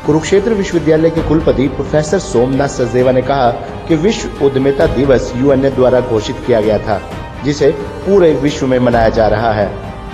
कुरुक्षेत्र विश्वविद्यालय के कुलपति प्रोफेसर सोमनाथ सचदेवा ने कहा कि विश्व उद्यमिता दिवस यूएनए द्वारा घोषित किया गया था, जिसे पूरे विश्व में मनाया जा रहा है।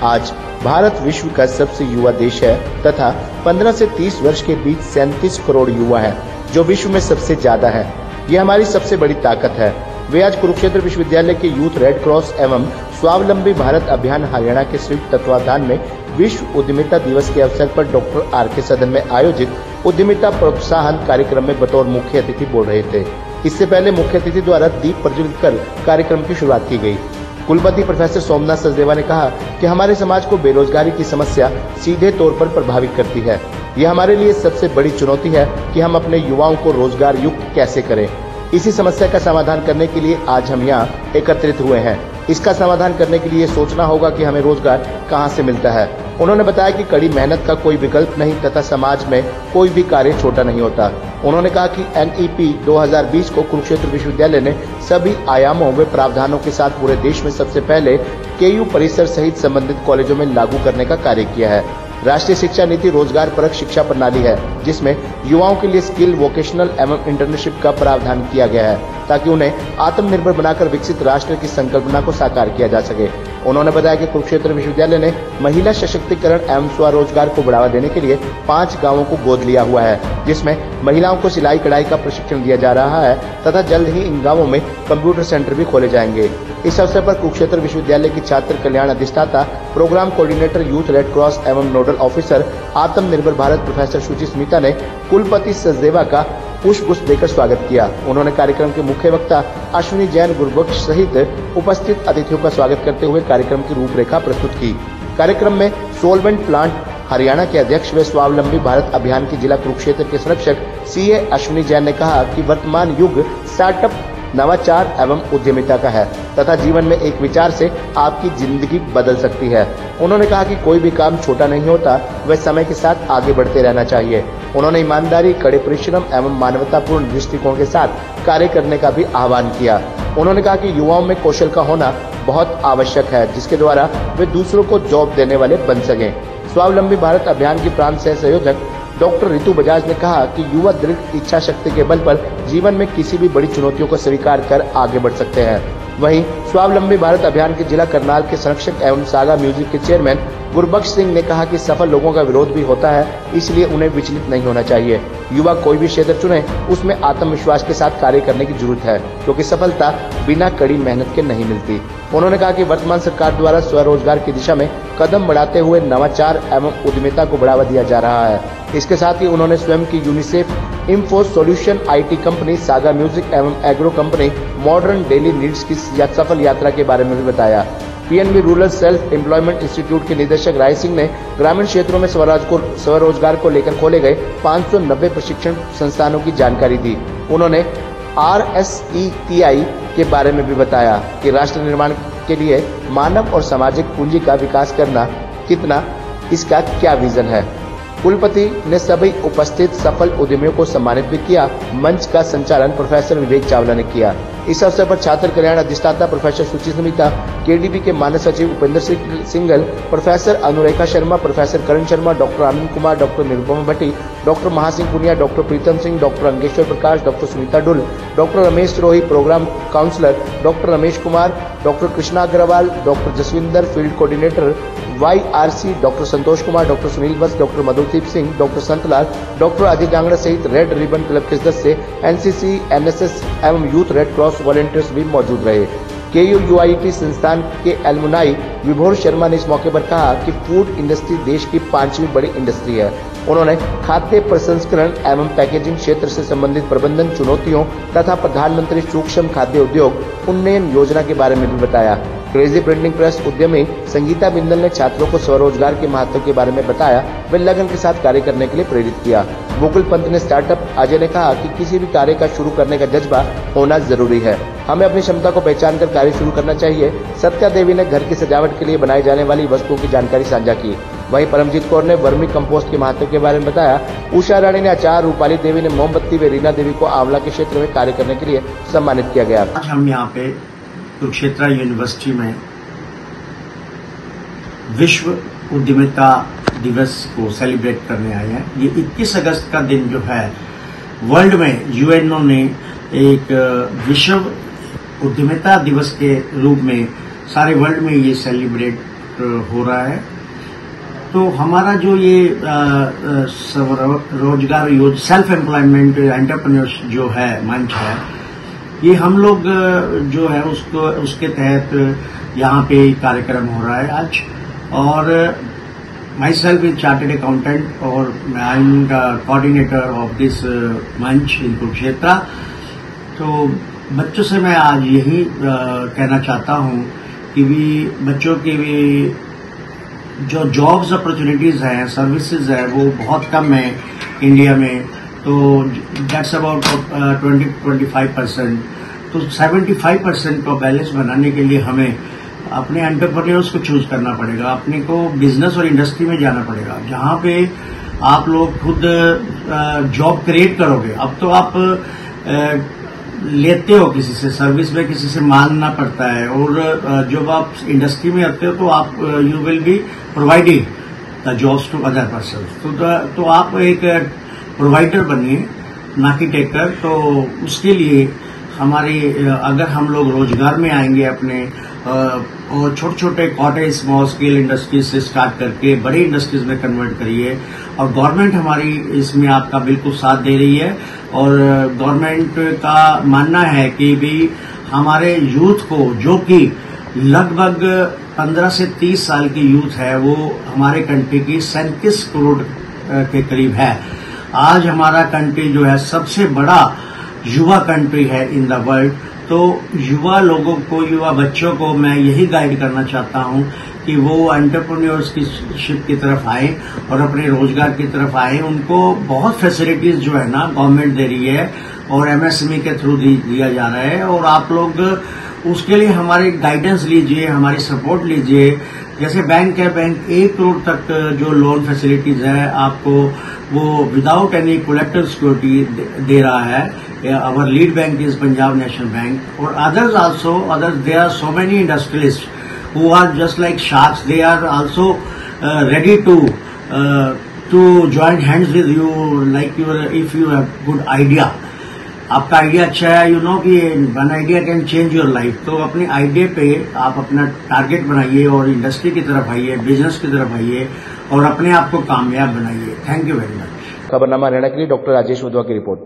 आज भारत विश्व का सबसे युवा देश है तथा 15 से 30 वर्ष के बीच 37 करोड़ युवा हैं, जो विश्व में सबसे ज्यादा है। ये हमारी सबसे बड़ी ताकत है। वे आज कुरुक्षेत्र विश्वविद्यालय के यूथ रेड क्रॉस एवं स्वावलंबी भारत अभियान हरियाणा के संयुक्त तत्वाधान में विश्व उद्यमिता दिवस के अवसर पर डॉक्टर आर.के. सदन में आयोजित उद्यमिता प्रोत्साहन कार्यक्रम में बतौर मुख्य अतिथि बोल रहे थे। इससे पहले मुख्य अतिथि द्वारा दीप प्रज्वलित कर कार्यक्रम की शुरुआत की गई। कुलपति प्रोफेसर सोमनाथ सचदेवा ने कहा कि हमारे समाज को बेरोजगारी की समस्या सीधे तौर पर प्रभावित करती है। यह हमारे लिए सबसे बड़ी चुनौती है कि हम अपने युवाओं को रोजगार युक्त कैसे करें। इसी समस्या का समाधान करने के लिए आज हम यहाँ एकत्रित हुए हैं। इसका समाधान करने के लिए सोचना होगा कि हमें रोजगार कहाँ से मिलता है। उन्होंने बताया कि कड़ी मेहनत का कोई विकल्प नहीं तथा समाज में कोई भी कार्य छोटा नहीं होता। उन्होंने कहा कि NEP 2020 को कुरुक्षेत्र विश्वविद्यालय ने सभी आयामों व प्रावधानों के साथ पूरे देश में सबसे पहले KU परिसर सहित संबंधित कॉलेजों में लागू करने का कार्य किया है। राष्ट्रीय शिक्षा नीति रोजगार परक शिक्षा प्रणाली है, जिसमें युवाओं के लिए स्किल, वोकेशनल एवं इंटर्नशिप का प्रावधान किया गया है, ताकि उन्हें आत्मनिर्भर बनाकर विकसित राष्ट्र की संकल्पना को साकार किया जा सके। उन्होंने बताया कि कुरुक्षेत्र विश्वविद्यालय ने महिला सशक्तिकरण एवं स्वरोजगार को बढ़ावा देने के लिए 5 गांवों को गोद लिया हुआ है, जिसमें महिलाओं को सिलाई कढ़ाई का प्रशिक्षण दिया जा रहा है तथा जल्द ही इन गांवों में कंप्यूटर सेंटर भी खोले जाएंगे। इस अवसर पर कुरुक्षेत्र विश्वविद्यालय की छात्र कल्याण अधिष्ठाता, program coordinator, youth red cross एवं nodal officer Atmanirbhar Bharat professor शुचि स्मिता ने कुलपति सचदेवा का पुष्पगुच्छ देकर स्वागत किया। उन्होंने कार्यक्रम के मुख्य वक्ता अश्विनी जैन गुरबख्श सहित उपस्थित अतिथियों का स्वागत करते हुए कार्यक्रम की रूपरेखा प्रस्तुत की। कार्यक्रम में सोलवेंट प्लांट हरियाणा के अध्यक्ष व स्वावलंबी भारत अभियान के जिला कुरुक्षेत्र के संरक्षक CA अश्विनी जैन ने कहा कि वर्तमान युग स्टार्टअप, नवाचार एवं उद्यमिता का है तथा जीवन में एक विचार से आपकी जिंदगी बदल सकती है। उन्होंने कहा कि कोई भी काम छोटा नहीं होता, वह समय के साथ आगे बढ़ते रहना चाहिए। उन्होंने ईमानदारी, कड़े परिश्रम एवं मानवतापूर्ण दृष्टिकोण के साथ कार्य करने का भी आह्वान किया। उन्होंने कहा कि युवाओं में कौशल का होना बहुत आवश्यक है, जिसके द्वारा वे दूसरों को जॉब देने वाले बन सकें। स्वावलंबी भारत अभियान की प्रांत सह संयोजक डॉक्टर रितु बजाज ने कहा कि युवा दृढ़ इच्छा शक्ति के बल पर जीवन में किसी भी बड़ी चुनौतियों को स्वीकार कर आगे बढ़ सकते हैं। वहीं स्वावलंबी भारत अभियान के जिला करनाल के संरक्षक एवं सागा म्यूजिक के चेयरमैन गुरबख्श सिंह ने कहा कि सफल लोगों का विरोध भी होता है, इसलिए उन्हें विचलित नहीं होना चाहिए। युवा कोई भी क्षेत्र चुने, उसमें आत्मविश्वास के साथ कार्य करने की जरूरत है, क्योंकि सफलता बिना कड़ी मेहनत के नहीं मिलती। उन्होंने कहा कि वर्तमान सरकार द्वारा स्वरोजगार की दिशा में कदम बढ़ाते हुए नवाचार एवं उद्यमिता को बढ़ावा दिया जा रहा है। इसके साथ ही उन्होंने स्वयं की UNICEF info solution IT company, saga music एवं agro company, modern daily needs की सफल यात्रा के बारे में भी बताया। PNB rural self employment institute के निदेशक राय सिंह ने ग्रामीण क्षेत्रों में स्वरोजगार को लेकर खोले गए 590 प्रशिक्षण संस्थानों की जानकारी दी। उन्होंने RSETI के बारे में भी बताया कि राष्ट्र निर्माण के लिए मानव और सामाजिक पूंजी का विकास करना कितना, इसका क्या विजन है। कुलपति ने सभी उपस्थित सफल उद्यमियों को सम्मानित भी किया। मंच का संचालन प्रोफेसर विवेक चावला ने किया। इस अवसर पर छात्र कल्याण अधिष्ठाता प्रोफेसर शुचि स्मिता, KDB के मानद सचिव Upendra Singal, professor Anurekha Sharma, professor Karan Sharma, doctor Anand Kumar, doctor Nirupama Bhatti, doctor Mahasingh Punia, doctor Pritam Singh, doctor Angeshwar Prakash, doctor Sunita Dul, doctor Ramesh Rohi, programme counsellor doctor Ramesh Kumar, doctor Krishna Agarwal, doctor Jaswinder, field coordinator YRC doctor Santosh Kumar, doctor Sunil Bas, doctor Madhudeep Singh, doctor Santlal, doctor Ajay Kangra सहित रेड रिबन क्लब के सदस्य, NCC, NSS एवं यूथ रेड क्रॉस वॉलंटियर्स भी मौजूद रहे। KUUIT संस्थान के एलमुनाई विभोर शर्मा ने इस मौके पर कहा कि फूड इंडस्ट्री देश की 5वीं बड़ी इंडस्ट्री है। उन्होंने खाद्य प्रसंस्करण एवं पैकेजिंग क्षेत्र से संबंधित प्रबंधन चुनौतियों तथा प्रधानमंत्री सूक्ष्म खाद्य उद्योग उन्नयन योजना के बारे में भी बताया। क्रेजी प्रिंटिंग प्रेस उद्यमी संगीता बिंदल ने छात्रों को स्वरोजगार के महत्व के बारे में बताया व लगन के साथ कार्य करने के लिए प्रेरित किया। मुकुल पंत ने स्टार्टअप अजय ने कहा कि किसी भी कार्य का शुरू करने का जज्बा होना जरूरी है। हमें अपनी क्षमता को पहचान कर कार्य शुरू करना चाहिए। सत्या देवी ने घर की सजावट के लिए बनाई जाने वाली वस्तुओं की जानकारी साझा की। वहीं परमजीत कौर ने वर्मी कंपोस्ट के महत्व के बारे में बताया। उषा रानी ने अचार, रूपाली देवी ने मोमबत्ती व रीना देवी को आंवला के क्षेत्र में कार्य करने के लिए सम्मानित किया गया। आज हम यहाँ पे कुरुक्षेत्र यूनिवर्सिटी में विश्व उद्यमिता दिवस को सेलिब्रेट करने आए हैं। ये 21 अगस्त का दिन जो है वर्ल्ड में यूएनओ ने एक विश्व उद्यमिता दिवस के रूप में सारे वर्ल्ड में ये सेलिब्रेट हो रहा है। तो हमारा जो ये रोजगार योजना सेल्फ एम्प्लॉयमेंट एंटरप्रेन्योर्स जो है मंच है, ये हम लोग जो है उसके तहत यहाँ पे कार्यक्रम हो रहा है आज। और myself is chartered accountant और I am the coordinator of this मंच इन कुरुक्षेत्र। तो बच्चों से मैं आज यही कहना चाहता हूँ कि भी बच्चों की भी जो जॉब्स अपॉर्चुनिटीज हैं, सर्विसेज है, वो बहुत कम है इंडिया में। तो दैट्स अबाउट 20-25%। तो 75% को बैलेंस बनाने के लिए हमें अपने एंटरप्रेन्योर्स को चूज करना पड़ेगा, अपने को बिजनेस और इंडस्ट्री में जाना पड़ेगा जहां पे आप लोग खुद जॉब क्रिएट करोगे। अब तो आप लेते हो किसी से, सर्विस में किसी से मांगना पड़ता है, और जब आप इंडस्ट्री में आते हो तो आप you will be providing the jobs to other person. तो आप एक प्रोवाइडर बनिए, ना कि टेकर। तो उसके लिए हमारे अगर हम लोग रोजगार में आएंगे अपने और छोटे छोटे कॉटेज स्मॉल स्केल इंडस्ट्रीज से स्टार्ट करके बड़ी इंडस्ट्रीज में कन्वर्ट करिए। और गवर्नमेंट हमारी इसमें आपका बिल्कुल साथ दे रही है। और गवर्नमेंट का मानना है कि भी हमारे यूथ को, जो कि लगभग 15 से 30 साल की यूथ है, वो हमारे कंट्री की 37 करोड़ के करीब है। आज हमारा कंट्री जो है सबसे बड़ा युवा कंट्री है इन द वर्ल्ड। तो युवा लोगों को, युवा बच्चों को मैं यही गाइड करना चाहता हूं कि वो एंटरप्रेन्योरशिप की तरफ आए और अपने रोजगार की तरफ आए। उनको बहुत फैसिलिटीज जो है ना गवर्नमेंट दे रही है और एमएसएमई के थ्रू दिया जा रहा है। और आप लोग उसके लिए हमारी गाइडेंस लीजिए, हमारी सपोर्ट लीजिए। जैसे बैंक है, बैंक 1 करोड़ तक जो लोन फैसिलिटीज है आपको वो विदाउट एनी कोलेक्टिव सिक्योरिटी दे रहा है। Our lead bank is Punjab National Bank, or others also. There are so many industrialists who are just like sharks. They are also ready to join hands with you, like if you have good idea. आपका idea अच्छा है, you know कि one idea can change your life. तो अपने idea पे आप अपना target बनाइए और इंडस्ट्री की तरफ आइए, बिजनेस की तरफ आइए और अपने आप को कामयाब बनाइए। Thank you very much. Khabarnama Haryana के लिए डॉक्टर राजेश उधवा की रिपोर्ट।